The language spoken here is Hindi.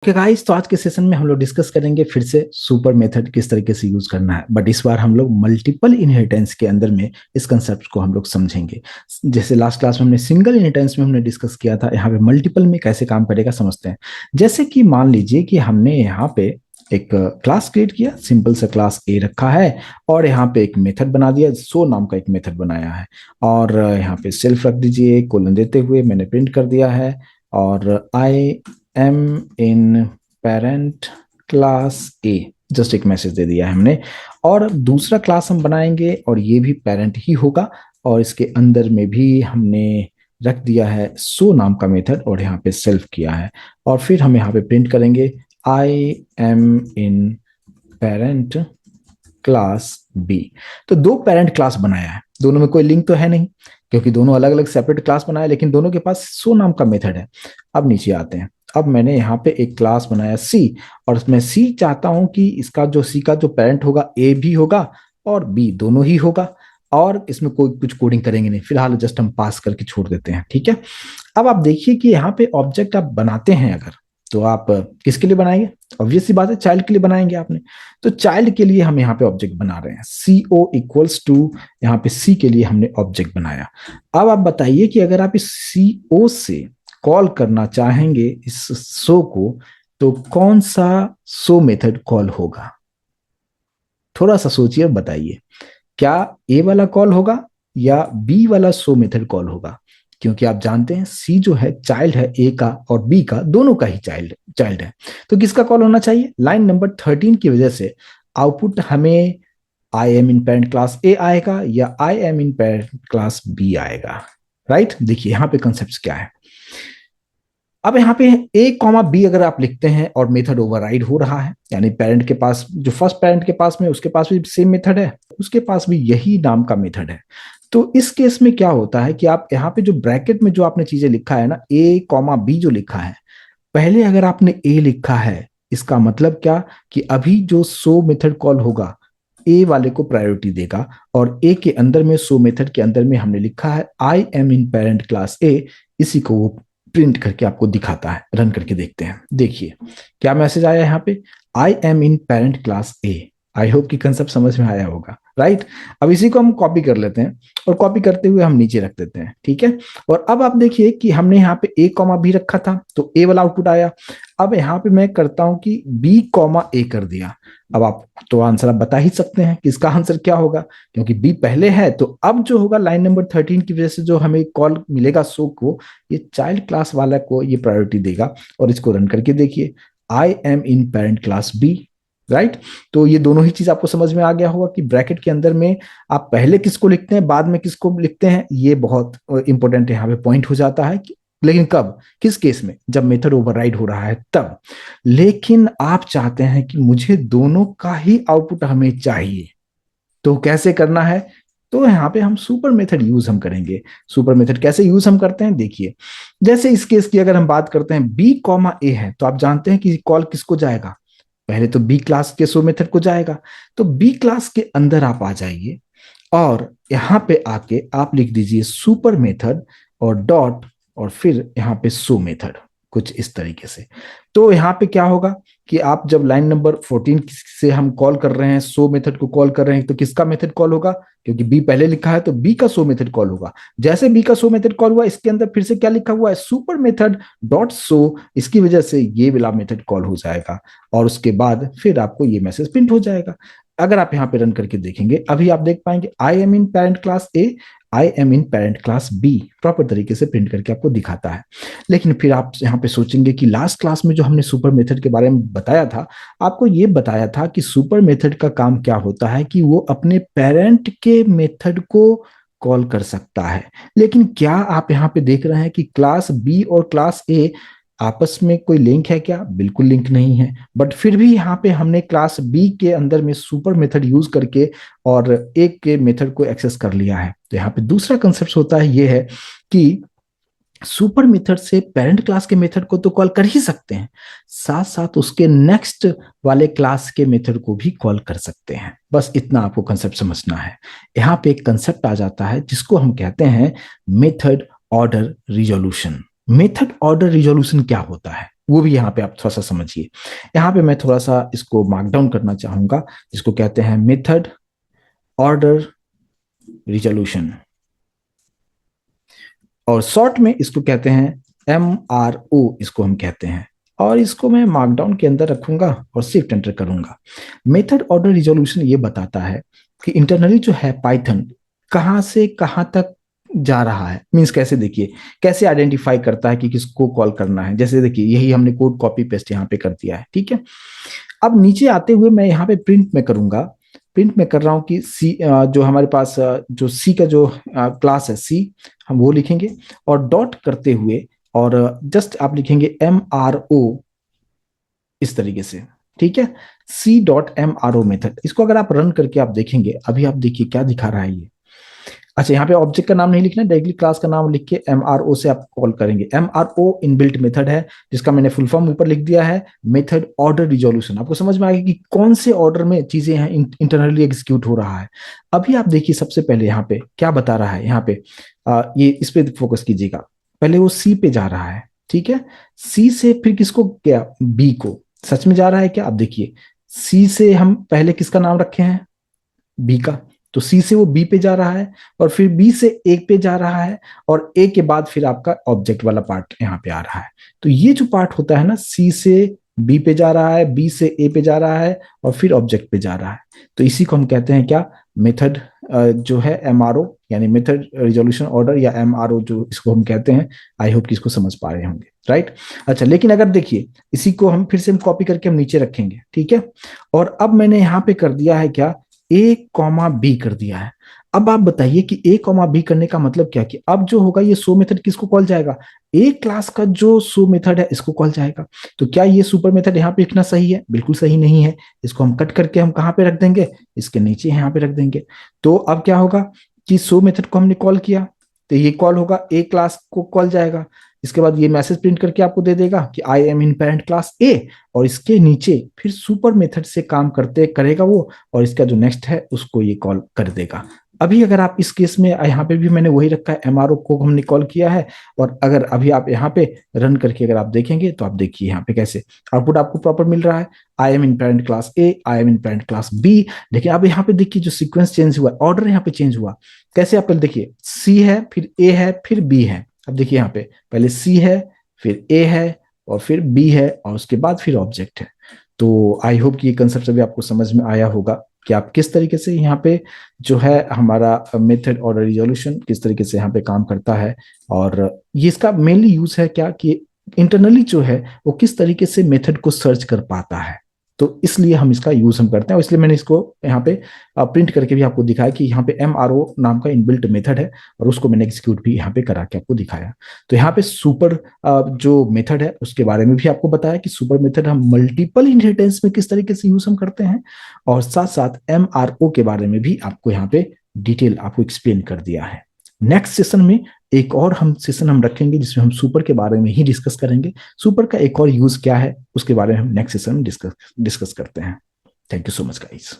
ओके गाइस, तो आज के सेशन में हम लोग डिस्कस करेंगे फिर से सुपर मेथड किस तरीके से यूज करना है। बट इस बार हम लोग मल्टीपल इनहेरिटेंस के अंदर में इस कंसेप्ट को हम लोग समझेंगे। जैसे लास्ट क्लास में हमने सिंगल इनहेरिटेंस में हमने डिस्कस किया था, यहाँ पे मल्टीपल में कैसे काम करेगा समझते हैं। जैसे कि मान लीजिए कि हमने यहाँ पे एक क्लास क्रिएट किया, सिंपल सा क्लास ए रखा है और यहाँ पे एक मेथड बना दिया, सो नाम का एक मेथड बनाया है और यहाँ पे सेल्फ रख दीजिए, कोलन देते हुए मैंने प्रिंट कर दिया है और आई am in parent class A, just एक मैसेज दे दिया है हमने। और दूसरा क्लास हम बनाएंगे और ये भी पेरेंट ही होगा और इसके अंदर में भी हमने रख दिया है सो नाम का मेथड और यहाँ पे सेल्फ किया है और फिर हम यहाँ पे प्रिंट करेंगे I am in parent class B. तो दो पेरेंट क्लास बनाया है, दोनों में कोई लिंक तो है नहीं क्योंकि दोनों अलग अलग सेपरेट क्लास बनाया, लेकिन दोनों के पास सो नाम का मेथड है। अब नीचे आते हैं, अब मैंने यहाँ पे एक क्लास बनाया सी और उसमें सी चाहता हूं कि इसका जो सी का जो पेरेंट होगा ए भी होगा और बी दोनों ही होगा और इसमें कोई कुछ कोडिंग करेंगे नहीं, फिलहाल जस्ट हम पास करके छोड़ देते हैं। ठीक है, अब आप देखिए कि यहाँ पे ऑब्जेक्ट आप बनाते हैं अगर, तो आप किसके लिए बनाएंगे? ऑब्वियस सी बात है, चाइल्ड के लिए बनाएंगे आपने। तो चाइल्ड के लिए हम यहाँ पे ऑब्जेक्ट बना रहे हैं, सी ओ इक्वल्स टू, यहाँ पे सी के लिए हमने ऑब्जेक्ट बनाया। अब आप बताइए कि अगर आप इस सी ओ से कॉल करना चाहेंगे इस सो को, तो कौन सा सो मेथड कॉल होगा? थोड़ा सा सोचिए और बताइए, क्या ए वाला कॉल होगा या बी वाला सो मेथड कॉल होगा? क्योंकि आप जानते हैं सी जो है चाइल्ड है ए का और बी का, दोनों का ही चाइल्ड चाइल्ड है। तो किसका कॉल होना चाहिए? लाइन नंबर 13 की वजह से आउटपुट हमें I am in parent class A आएगा या I am in parent class B आएगा। राइट, देखिए यहाँ पे कंसेप्ट क्या है। अब यहाँ पे ए कॉमा बी अगर आप लिखते हैं और मेथड ओवरराइड हो रहा है, यानी पेरेंट के पास, जो फर्स्ट पेरेंट के पास में, उसके पास भी सेम मेथड है, उसके पास भी यही नाम का मेथड है। तो इस केस में क्या होता है कि आप यहाँ पे जो ब्रैकेट में जो आपने चीजें लिखा है ना, ए कॉमा बी जो लिखा है, पहले अगर आपने ए लिखा है, इसका मतलब क्या कि अभी जो सो मेथड कॉल होगा ए वाले को प्रायोरिटी देगा और ए के अंदर में, सो मेथड के अंदर में हमने लिखा है I am in parent class ए, इसी को वो प्रिंट करके आपको दिखाता है। रन करके देखते हैं, देखिए क्या मैसेज आया यहाँ पे, आई am in parent class A. I hope कि कंसेप्ट समझ में आया होगा। राइट, अब इसी को हम कॉपी कर लेते हैं और कॉपी करते हुए हम नीचे रख देते हैं। ठीक है, और अब आप देखिए कि हमने यहाँ पे ए कॉमा बी रखा था तो ए वाला आउटपुट आया। अब यहाँ पे मैं करता हूं कि बी कॉमा ए कर दिया। अब आप तो आंसर आप बता ही सकते हैं कि इसका आंसर क्या होगा, क्योंकि बी पहले है। तो अब जो होगा लाइन नंबर 13 की वजह से जो हमें कॉल मिलेगा सो को, ये चाइल्ड क्लास वाला को ये प्रायोरिटी देगा और इसको रन करके देखिए, I am in parent class B. Right, तो ये दोनों ही चीज आपको समझ में आ गया होगा कि ब्रैकेट के अंदर में आप पहले किसको लिखते हैं, बाद में किसको लिखते हैं, ये बहुत इंपॉर्टेंट यहाँ पे पॉइंट हो जाता है। लेकिन कब, किस केस में? जब मेथड ओवरराइड हो रहा है तब। लेकिन आप चाहते हैं कि मुझे दोनों का ही आउटपुट हमें चाहिए, तो कैसे करना है? तो यहाँ पे हम सुपर मेथड यूज हम करेंगे। सुपर मेथड कैसे यूज हम करते हैं, देखिए। जैसे इस केस की अगर हम बात करते हैं, बी कॉमा ए है, तो आप जानते हैं कि कॉल किसको जाएगा? पहले तो बी क्लास के सो मेथड को जाएगा। तो बी क्लास के अंदर आप आ जाइए और यहाँ पे आके आप लिख दीजिए सुपर मेथड और डॉट और फिर यहाँ पे सो मेथड, कुछ इस तरीके से। तो यहाँ पे क्या होगा कि आप जब लाइन नंबर 14 से हम कॉल कर रहे हैं, सो मेथड को कॉल कर रहे हैं, तो किसका मेथड कॉल होगा? क्योंकि बी पहले लिखा है तो बी का सो मेथड कॉल होगा। जैसे बी का सो मेथड कॉल हुआ, इसके अंदर फिर से क्या लिखा हुआ है? Super method dot so. इसकी वजह से ये वाला मेथड कॉल हो जाएगा और उसके बाद फिर आपको ये मैसेज प्रिंट हो जाएगा। अगर आप यहाँ पे रन करके देखेंगे, अभी आप देख पाएंगे I am in parent class A, I am in parent class B, proper तरीके से प्रिंट करके आपको दिखाता है। लेकिन फिर आप यहाँ पे सोचेंगे कि लास्ट क्लास में जो हमने सुपर मेथड के बारे में बताया था, आपको ये बताया था कि सुपर मेथड का काम क्या होता है कि वो अपने पेरेंट के मेथड को कॉल कर सकता है। लेकिन क्या आप यहाँ पे देख रहे हैं कि क्लास बी और क्लास ए आपस में कोई लिंक है क्या? बिल्कुल लिंक नहीं है। बट फिर भी यहाँ पे हमने क्लास बी के अंदर में सुपर मेथड यूज करके और एक के मेथड को एक्सेस कर लिया है। तो यहाँ पे दूसरा कंसेप्ट होता है, ये है कि सुपर मेथड से पेरेंट क्लास के मेथड को तो कॉल कर ही सकते हैं, साथ साथ उसके नेक्स्ट वाले क्लास के मेथड को भी कॉल कर सकते हैं। बस इतना आपको कंसेप्ट समझना है। यहाँ पे एक कंसेप्ट आ जाता है जिसको हम कहते हैं method order resolution. Method order resolution क्या होता है? वो भी यहाँ पे आप थोड़ा सा समझिए। यहाँ पे मैं थोड़ा सा इसको मार्क डाउन करना चाहूंगा, जिसको कहते हैं मेथड ऑर्डर रिजोल्यूशन, और शॉर्ट में इसको कहते हैं MRO, इसको हम कहते हैं। और इसको मैं मार्कडाउन के अंदर रखूंगा और शिफ्ट एंटर करूंगा। मेथड ऑर्डर रिजोल्यूशन ये बताता है कि इंटरनली जो है पाइथन कहाँ से कहाँ तक जा रहा है, मीन्स कैसे, देखिए कैसे आइडेंटिफाई करता है कि किसको कॉल करना है। जैसे देखिए यही हमने कोड कॉपी पेस्ट यहाँ पे कर दिया है, ठीक है। अब नीचे आते हुए मैं यहाँ पे प्रिंट में करूंगा, प्रिंट में कर रहा हूँ कि सी, जो हमारे पास जो सी का जो क्लास है सी, हम वो लिखेंगे और डॉट करते हुए और जस्ट आप लिखेंगे MRO इस तरीके से, ठीक है। C.MRO मेथड, इसको अगर आप रन करके आप देखेंगे, अभी आप देखिए क्या दिखा रहा है ये। अच्छा, यहाँ पे ऑब्जेक्ट का नाम नहीं लिखना है, डायरेक्टली क्लास का नाम लिख के MRO से आप कॉल करेंगे। MRO इनबिल्ट मेथड है, जिसका मैंने फुल फॉर्म ऊपर लिख दिया है, मेथड ऑर्डर रिजोल्यूशन। आपको समझ में आएगा कि कौन से ऑर्डर में चीजें हैं इंटरनली एग्जीक्यूट हो रहा है। अभी आप देखिए सबसे पहले यहाँ पे क्या बता रहा है, यहाँ पे ये इस पे फोकस कीजिएगा। पहले वो सी पे जा रहा है, ठीक है। सी से फिर किसको क्या, बी को। सच में जा रहा है क्या, आप देखिए सी से हम पहले किसका नाम रखे हैं, बी का, तो सी से वो बी पे जा रहा है और फिर बी से ए पे जा रहा है और ए के बाद फिर आपका ऑब्जेक्ट वाला पार्ट यहाँ पे आ रहा है। तो ये जो पार्ट होता है ना, सी से बी पे जा रहा है, बी से ए पे जा रहा है और फिर ऑब्जेक्ट पे जा रहा है, तो इसी को हम कहते हैं क्या, मेथड जो है MRO, यानी मेथड रिजोल्यूशन ऑर्डर या MRO जो इसको हम कहते हैं। आई होप कि इसको समझ पा रहे होंगे, राइट। अच्छा, लेकिन अगर देखिए इसी को हम फिर से हम कॉपी करके हम नीचे रखेंगे, ठीक है। और अब मैंने यहाँ पे कर दिया है क्या, A, B कर दिया है। अब आप बताइए कि A, B करने का मतलब क्या, कि अब जो होगा ये शो मेथड किसको कॉल जाएगा, ए क्लास का जो शो मेथड है इसको कॉल जाएगा। तो क्या ये सुपर मेथड यहाँ पे लिखना सही है, बिल्कुल सही नहीं है। इसको हम कट करके हम कहाँ पे रख देंगे, इसके नीचे यहाँ पे रख देंगे। तो अब क्या होगा कि शो मेथड को हमने कॉल किया, तो ये कॉल होगा, ए क्लास को कॉल जाएगा। इसके बाद ये मैसेज प्रिंट करके आपको दे देगा कि आई एम इन पेरेंट क्लास ए, और इसके नीचे फिर सुपर मेथड से काम करते करेगा वो, और इसका जो नेक्स्ट है उसको ये कॉल कर देगा। अभी अगर आप इस केस में यहाँ पे भी मैंने वही रखा है, MRO को हमने कॉल किया है। और अगर अभी आप यहाँ पे रन करके अगर आप देखेंगे तो आप देखिए यहाँ पे कैसे आउटपुट आपको प्रॉपर मिल रहा है, I am in parent class A, I am in parent class B. लेकिन अब यहाँ पे देखिए जो सीक्वेंस चेंज हुआ, ऑर्डर यहाँ पे चेंज हुआ। कैसे, आप पहले देखिए सी है, फिर ए है, फिर बी है। अब देखिए यहाँ पे पहले सी है, फिर ए है, और फिर बी है, और उसके बाद फिर ऑब्जेक्ट है। तो आई होप कि ये कंसेप्ट अभी आपको समझ में आया होगा कि आप किस तरीके से यहाँ पे जो है हमारा मेथड ऑर्डर रिजोल्यूशन किस तरीके से यहाँ पे काम करता है। और ये इसका मेनली यूज है क्या, कि इंटरनली जो है वो किस तरीके से मेथड को सर्च कर पाता है। तो इसलिए हम इसका यूज हम करते हैं, और इसलिए मैंने इसको यहाँ पे प्रिंट करके भी आपको दिखाया कि यहाँ पे MRO नाम का इनबिल्ट मेथड है, और उसको मैंने एग्जीक्यूट भी यहाँ पे करा के आपको दिखाया। तो यहाँ पे सुपर जो मेथड है उसके बारे में भी आपको बताया कि सुपर मेथड हम मल्टीपल इनहेरिटेंस में किस तरीके से यूज हम करते हैं, और साथ साथ MRO के बारे में भी आपको यहाँ पे डिटेल आपको एक्सप्लेन कर दिया है। नेक्स्ट सेशन में एक और हम सेशन हम रखेंगे जिसमें हम सुपर के बारे में ही डिस्कस करेंगे। सुपर का एक और यूज क्या है उसके बारे में हम नेक्स्ट सेशन में डिस्कस करते हैं। Thank you so much guys.